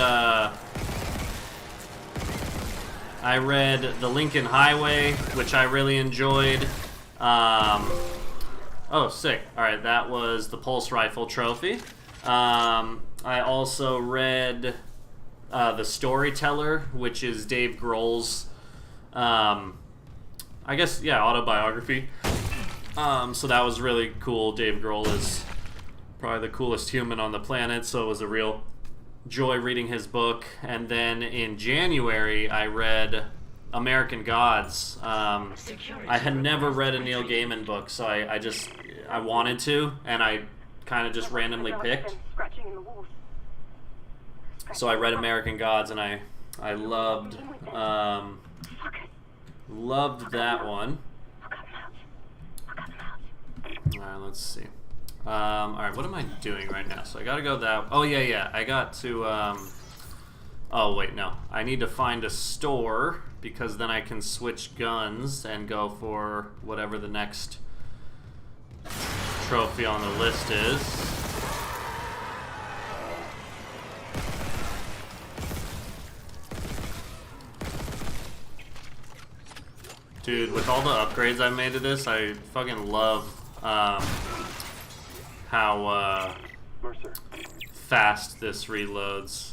The Lincoln Highway, which I really enjoyed. Oh, sick. Alright, that was the Pulse Rifle Trophy. I also read The Storyteller, which is Dave Grohl's, I guess, yeah, autobiography. So that was really cool. Dave Grohl is probably the coolest human on the planet, so it was a real joy reading his book. And then in January, I read American Gods. I had never read a Neil Gaiman book, so I wanted to, and I kind of just randomly picked. So I read American Gods, and I loved that one. Alright, let's see. Alright, what am I doing right now? So I gotta go that... Oh, yeah, I got to... Oh, wait, no. I need to find a store, because then I can switch guns and go for whatever the next trophy on the list is. Dude, with all the upgrades I've made to this, I fucking love how fast this reloads.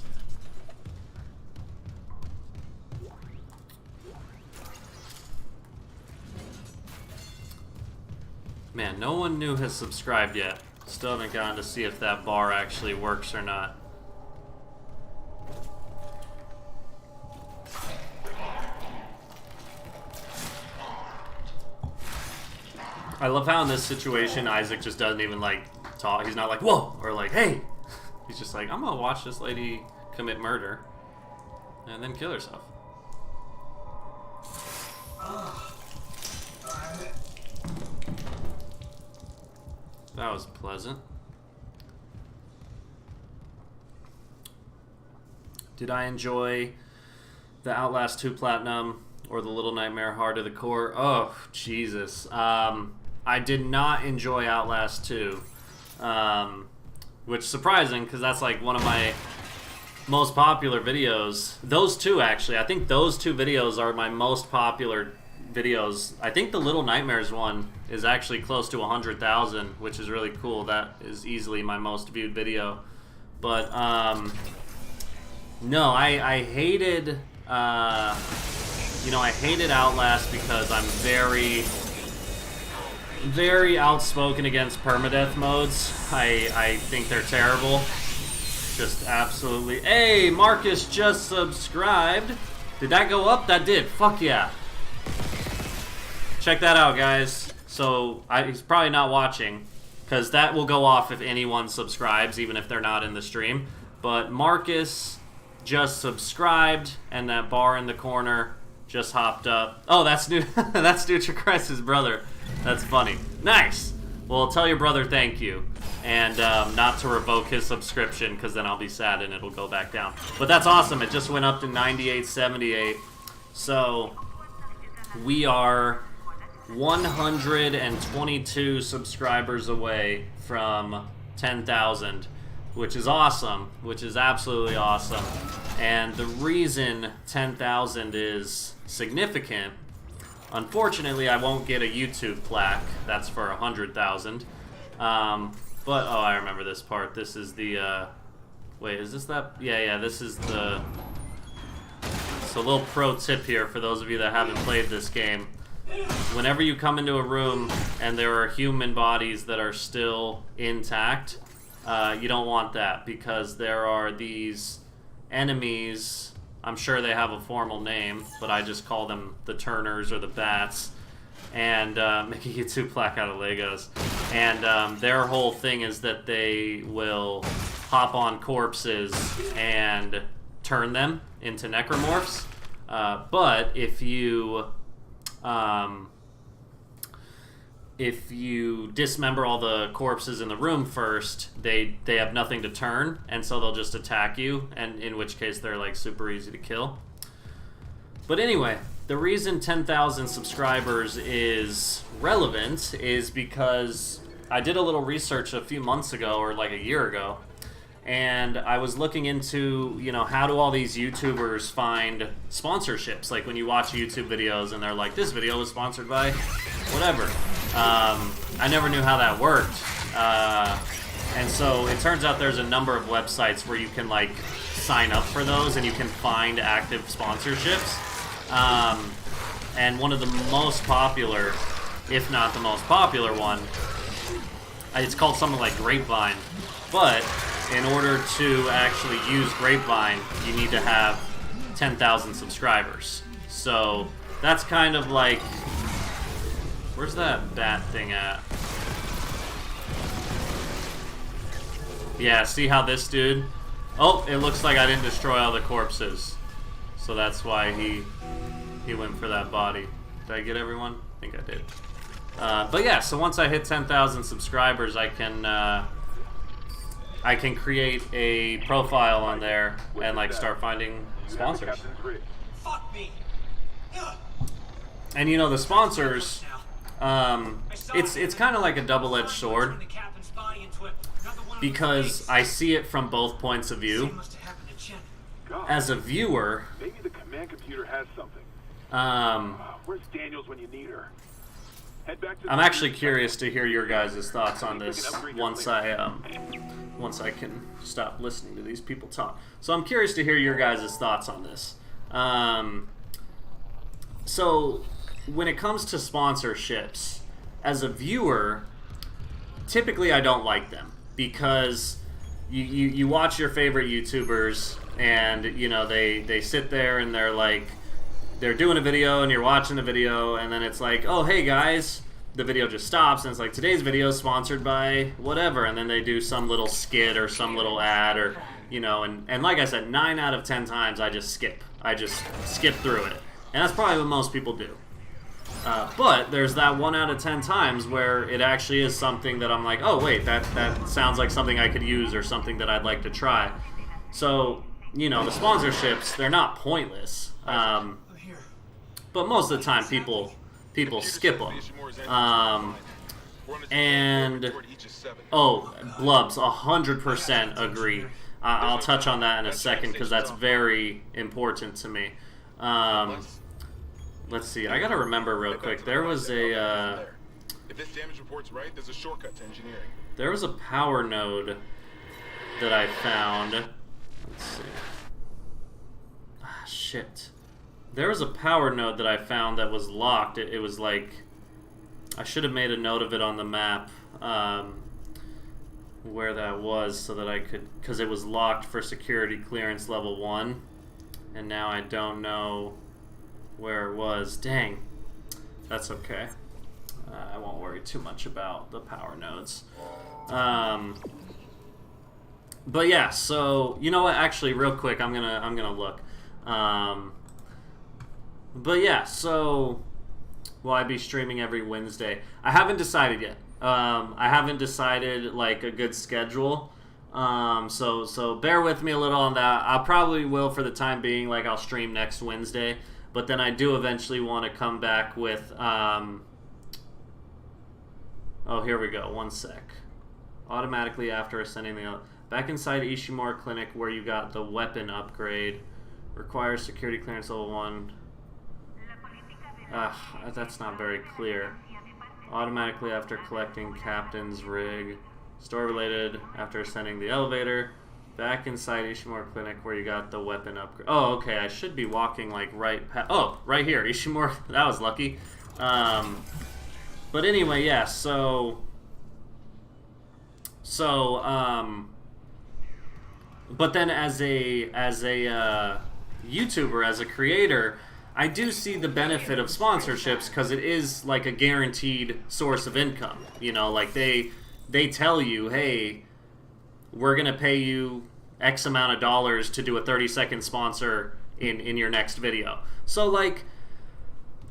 Man, no one new has subscribed yet. Still haven't gotten to see if that bar actually works or not. I love how in this situation Isaac just doesn't even like talk. He's not like, whoa, or like, hey. He's just like, I'm gonna watch this lady commit murder and then kill herself. That was pleasant. Did I enjoy the Outlast 2 Platinum or the Little Nightmare Heart of the Core? Oh, Jesus. I did not enjoy Outlast 2, which is surprising because that's like one of my most popular videos. Those two, actually. I think those two videos are my most popular videos. I think the Little Nightmares one is actually close to 100,000, which is really cool. That is easily my most viewed video. But, no, I hated, you know, I hated Outlast because I'm very outspoken against permadeath modes. I think they're terrible. Just absolutely. Hey, Marcus just subscribed. Did that go up? That did. Fuck yeah. Check that out, guys. So, he's probably not watching, because that will go off if anyone subscribes, even if they're not in the stream. But Marcus just subscribed, and that bar in the corner just hopped up. Oh, that's that's Nutrichrist's brother. That's funny. Nice. Well, tell your brother thank you, and not to revoke his subscription, because then I'll be sad and it'll go back down. But that's awesome. It just went up to 98.78. So we are 122 subscribers away from 10,000, which is awesome, which is absolutely awesome. And the reason 10,000 is significant, unfortunately, I won't get a YouTube plaque. That's for 100,000. But, oh, I remember this part. This is the, wait, is this that? Yeah, this is the... So a little pro tip here for those of you that haven't played this game. Whenever you come into a room and there are human bodies that are still intact, you don't want that, because there are these enemies. I'm sure they have a formal name, but I just call them the Turners or the Bats, and make a YouTube plaque out of Legos. And their whole thing is that they will hop on corpses and turn them into necromorphs. But if you dismember all the corpses in the room first, they have nothing to turn, and so they'll just attack you, and in which case they're like super easy to kill. But anyway, the reason 10,000 subscribers is relevant is because I did a little research a few months ago, or like a year ago, and I was looking into, you know, how do all these YouTubers find sponsorships? Like when you watch YouTube videos and they're like, this video was sponsored by whatever. I never knew how that worked. And so it turns out there's a number of websites where you can like sign up for those and you can find active sponsorships. And one of the most popular, if not the most popular one, it's called something like Grapevine. But in order to actually use Grapevine, you need to have 10,000 subscribers. So that's kind of like... Where's that bat thing at? Yeah, see how this dude... Oh, it looks like I didn't destroy all the corpses. So that's why he went for that body. Did I get everyone? I think I did. But yeah, so once I hit 10,000 subscribers, I can I can create a profile on there and like start finding sponsors. Fuck me. Ugh. And you know the sponsors, it's kind of like a double-edged sword because I see it from both points of view. As a viewer, Maybe the command computer has something. Where's Daniels when you need her? Head back to I'm actually curious to hear your guys' thoughts on this once I can stop listening to these people talk. So I'm curious to hear your guys' thoughts on this. So when it comes to sponsorships, as a viewer, typically I don't like them because you watch your favorite YouTubers and you know they sit there and they're doing a video and you're watching the video and then it's like, oh hey guys, the video just stops and it's like today's video is sponsored by whatever, and then they do some little skit or some little ad or you know, and like I said, 9 out of 10 times I just skip through it, and that's probably what most people do. But there's that 1 out of 10 times where it actually is something that I'm like, oh wait, that sounds like something I could use or something that I'd like to try. So you know, the sponsorships, they're not pointless. But most of the time, people skip them. And Blubs, 100% agree. I'll touch on that in a second because that's very important to me. Let's see. I gotta remember real quick. There was a. If this damage report's right, there's a shortcut to engineering. There was a power node that I found. Let's see. Ah, shit. There was a power node that I found that was locked. It was like... I should have made a note of it on the map. Where that was so that I could... Because it was locked for security clearance level 1. And now I don't know where it was. Dang. That's okay. I won't worry too much about the power nodes. But yeah, so you know what? Actually, real quick, I'm gonna look. But yeah, so will I be streaming every Wednesday? I haven't decided yet. I haven't decided like a good schedule. So bear with me a little on that. I probably will for the time being. Like I'll stream next Wednesday, but then I do eventually want to come back with. Oh, here we go. One sec. Automatically after ascending the back inside Ishimura Clinic where you got the weapon upgrade. Requires security clearance level 1. That's not very clear. Automatically after collecting Captain's Rig. Store related after ascending the elevator. Back inside Ishimura Clinic where you got the weapon upgrade. Oh, okay. I should be walking like right past. Oh, right here. Ishimura. That was lucky. But anyway, yeah. But then as a YouTuber, as a creator, I do see the benefit of sponsorships because it is like a guaranteed source of income. You know, like they tell you, hey, we're gonna pay you X amount of dollars to do a 30-second sponsor in your next video. So like,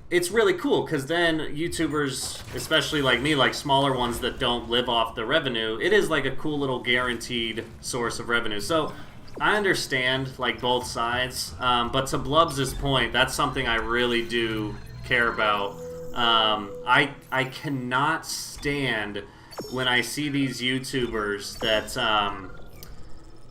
it's really cool because then YouTubers, especially like me, like smaller ones that don't live off the revenue, it is like a cool little guaranteed source of revenue. So I understand like both sides, but to Blubs' point, that's something I really do care about. I cannot stand when I see these YouTubers that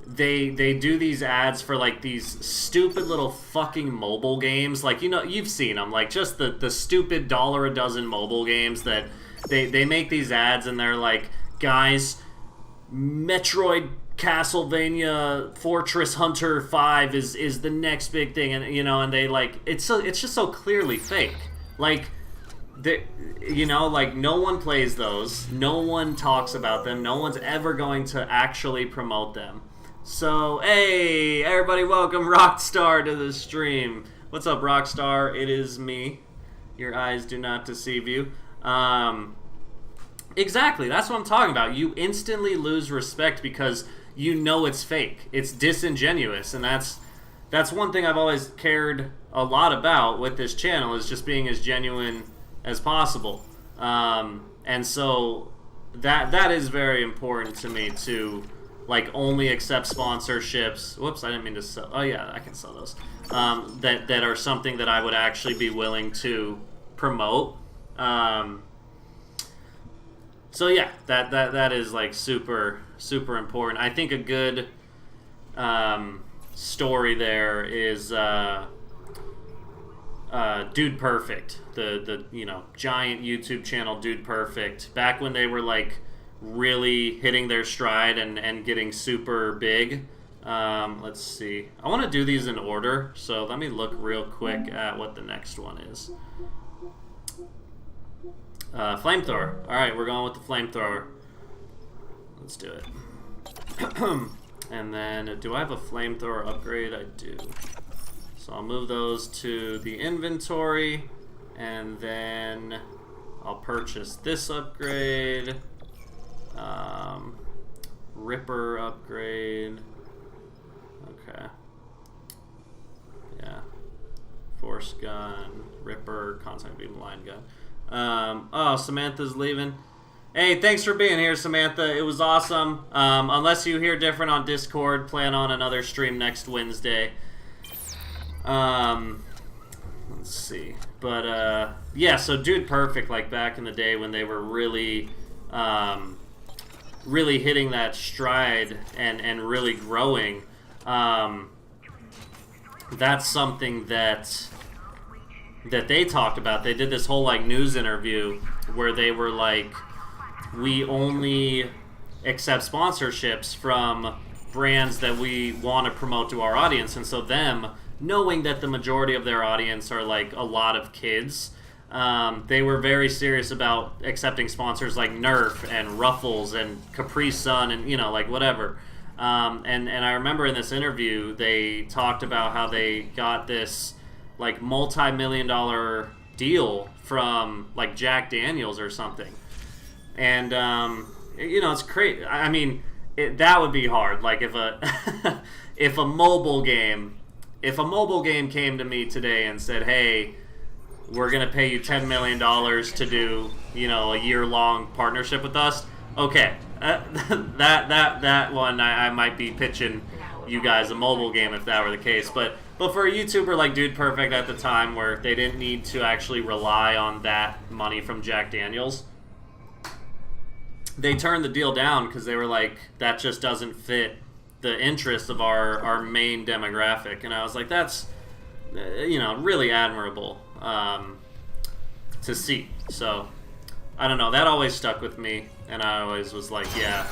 they do these ads for like these stupid little fucking mobile games. Like, you know, you've seen them, like just the stupid $1 a dozen mobile games that they make these ads and they're like, guys, Metroid Castlevania Fortress Hunter 5 is the next big thing, and you know, and they like it's just so clearly fake. Like, you know, like no one plays those, no one talks about them, no one's ever going to actually promote them. So hey everybody, welcome Rockstar to the stream. What's up, Rockstar? It is me. Your eyes do not deceive you. Exactly, that's what I'm talking about. You instantly lose respect because you know it's fake. It's disingenuous, and that's one thing I've always cared a lot about with this channel, is just being as genuine as possible. And so that is very important to me to like only accept sponsorships. Whoops, I didn't mean to sell. Oh yeah, I can sell those. That are something that I would actually be willing to promote. So yeah, that is like super important. I think a good story there is Dude Perfect, the giant YouTube channel Dude Perfect. Back when they were like really hitting their stride and getting super big. Let's see. I want to do these in order, so let me look real quick at what the next one is. Flamethrower. Alright, we're going with the flamethrower. Let's do it. And then, do I have a flamethrower upgrade? I do. So I'll move those to the inventory, and then I'll purchase this upgrade. Ripper upgrade. Okay. Yeah. Force gun, Ripper, contact beam, line gun. Oh, Samantha's leaving. Hey, thanks for being here, Samantha. It was awesome. Unless you hear different on Discord, plan on another stream next Wednesday. Let's see. But, yeah, so Dude Perfect, like back in the day when they were really hitting that stride and really growing, that's something that they talked about. They did this whole like news interview where they were like, we only accept sponsorships from brands that we want to promote to our audience. And so them knowing that the majority of their audience are like a lot of kids, they were very serious about accepting sponsors like Nerf and Ruffles and Capri Sun and like whatever. And I remember in this interview they talked about how they got this like multi-million-dollar deal from like Jack Daniels or something, and it's crazy. I mean, that would be hard. Like if a if a mobile game came to me today and said, "Hey, we're gonna pay you $10 million to do a year-long partnership with us," okay, that one I might be pitching you guys a mobile game if that were the case, but for a YouTuber like Dude Perfect at the time, where they didn't need to actually rely on that money from Jack Daniels, they turned the deal down because they were like, that just doesn't fit the interests of our main demographic. And I was like, that's really admirable to see. So I don't know, that always stuck with me, and I always was like, yeah,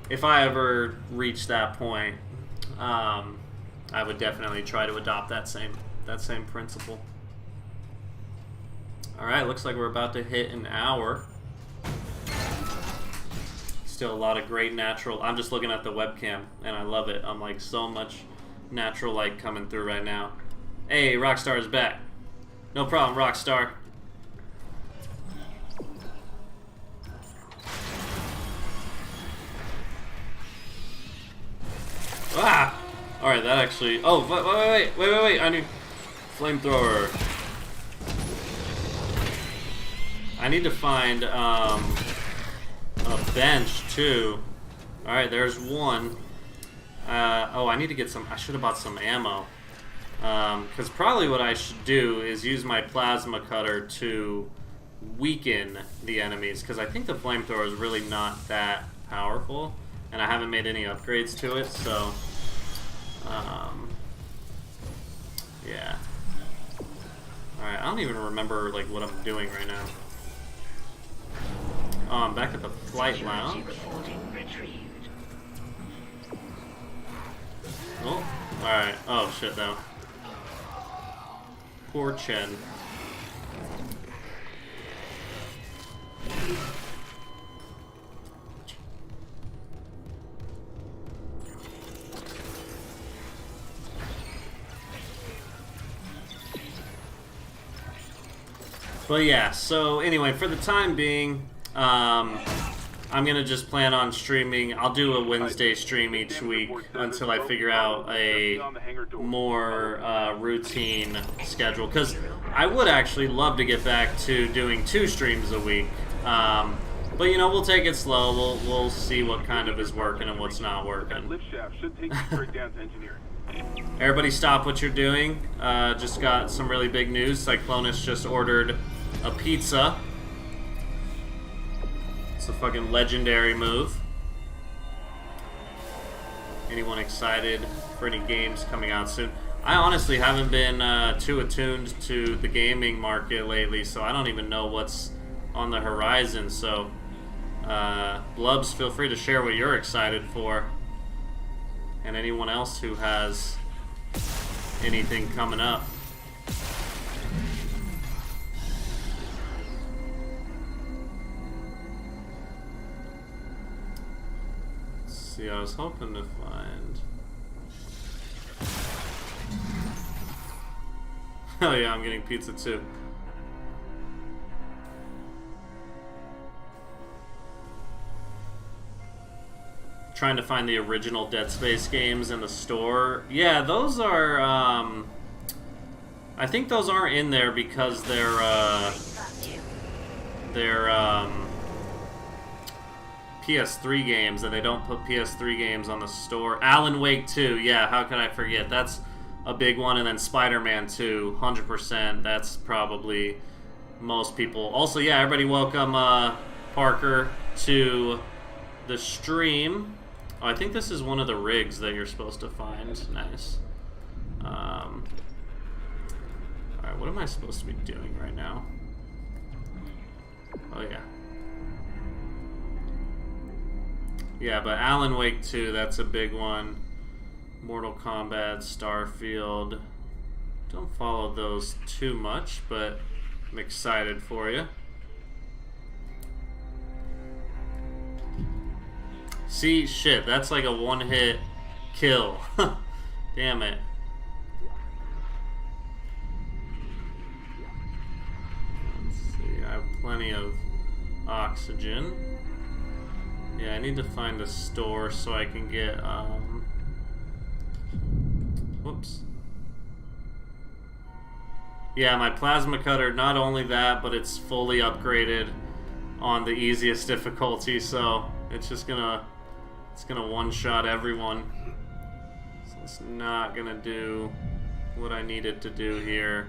if I ever reach that point, I would definitely try to adopt that same principle. All right, looks like we're about to hit an hour. Still a lot of great natural. I'm just looking at the webcam and I love it. I'm like, so much natural light coming through right now. Hey, Rockstar is back. No problem, Rockstar. Ah! Alright, that actually... Oh, wait. I need... Flamethrower. I need to find, a bench, too. Alright, there's one. I need to get some... I should have bought some ammo. Because probably what I should do is use my plasma cutter to weaken the enemies. Because I think the flamethrower is really not that powerful. And I haven't made any upgrades to it, so... yeah. Alright, I don't even remember like what I'm doing right now. Oh, I'm back at the flight lounge. Oh, alright. Oh shit though. Poor Chen. But yeah, so anyway, for the time being, I'm gonna just plan on streaming. I'll do a Wednesday stream each week until I figure out a more routine schedule. Because I would actually love to get back to doing 2 streams a week. But you know, we'll take it slow. We'll see what kind of is working and what's not That working. lift shaft should take you straight down to engineering. Everybody stop what you're doing. Just got some really big news. Cyclonus just ordered a pizza. It's a fucking legendary move. Anyone excited for any games coming out soon? I honestly haven't been too attuned to the gaming market lately, so I don't even know what's on the horizon. So, Blubs, feel free to share what you're excited for. And anyone else who has anything coming up. Let's see, I was hoping to find... Hell yeah, I'm getting pizza too. Trying to find the original Dead Space games in the store. Yeah, those are, I think those aren't in there because they're PS3 games, and they don't put PS3 games on the store. Alan Wake 2, yeah, how could I forget? That's a big one, and then Spider-Man 2, 100%. That's probably most people. Also, yeah, everybody welcome Parker to the stream. Oh, I think this is one of the rigs that you're supposed to find. Nice. Alright, what am I supposed to be doing right now? Oh, yeah. Yeah, but Alan Wake 2, that's a big one. Mortal Kombat, Starfield. Don't follow those too much, but I'm excited for you. See, shit, that's like a one-hit kill. Damn it. Let's see, I have plenty of oxygen. Yeah, I need to find a store so I can get, whoops. Yeah, my plasma cutter, not only that, but it's fully upgraded on the easiest difficulty, so it's just gonna... It's gonna one-shot everyone. So it's not gonna do what I need it to do here.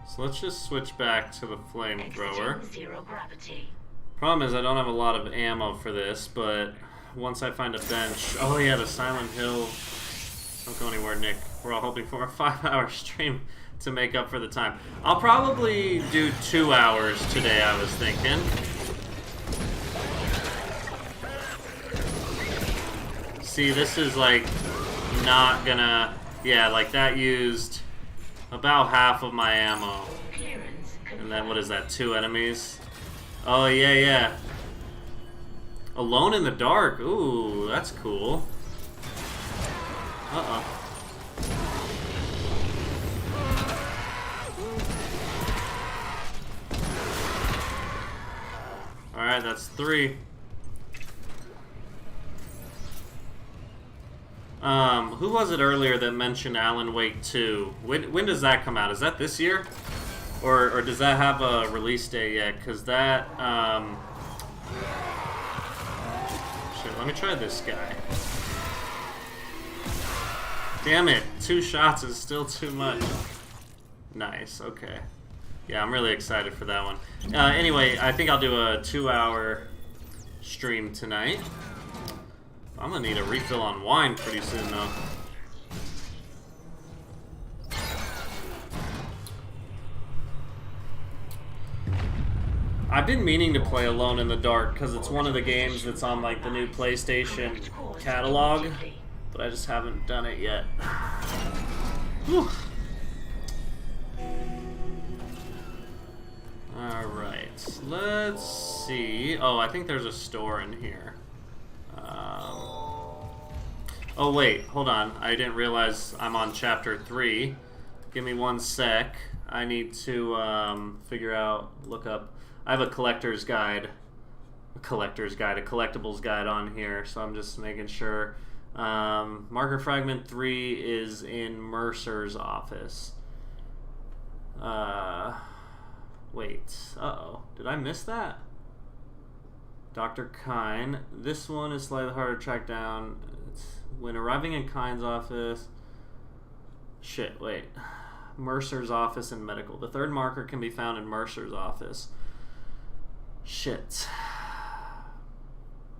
So let's just switch back to the flamethrower. Zero gravity. Problem is I don't have a lot of ammo for this, but once I find a bench... Oh yeah, the Silent Hill... Don't go anywhere, Nick. We're all hoping for a 5-hour stream to make up for the time. I'll probably do 2 hours today, I was thinking. See, this is like not gonna... Yeah, like that used about half of my ammo. And then what is that, 2 enemies? Oh yeah, yeah. Alone in the dark. Ooh, that's cool. Uh-oh. Alright, that's 3. Who was it earlier that mentioned Alan Wake 2? When does that come out? Is that this year? Or does that have a release date yet? Because that, shit, let me try this guy. Damn it, 2 shots is still too much. Nice, okay. Yeah, I'm really excited for that one. Anyway, I think I'll do a 2-hour stream tonight. I'm gonna need a refill on wine pretty soon, though. I've been meaning to play Alone in the Dark because it's one of the games that's on like the new PlayStation catalog, but I just haven't done it yet. Whew. Alright, let's see. Oh, I think there's a store in here. Oh wait, hold on. I didn't realize I'm on chapter 3. Give me 1 sec. I need to figure out, look up. I have a collector's guide a collector's guide, a collectibles guide on here, so I'm just making sure. Marker Fragment 3 is in Mercer's office. Wait. Uh-oh. Did I miss that? Dr. Kine. This one is slightly harder to track down. When arriving in Kine's office... Shit, wait. Mercer's office and medical. The third marker can be found in Mercer's office. Shit.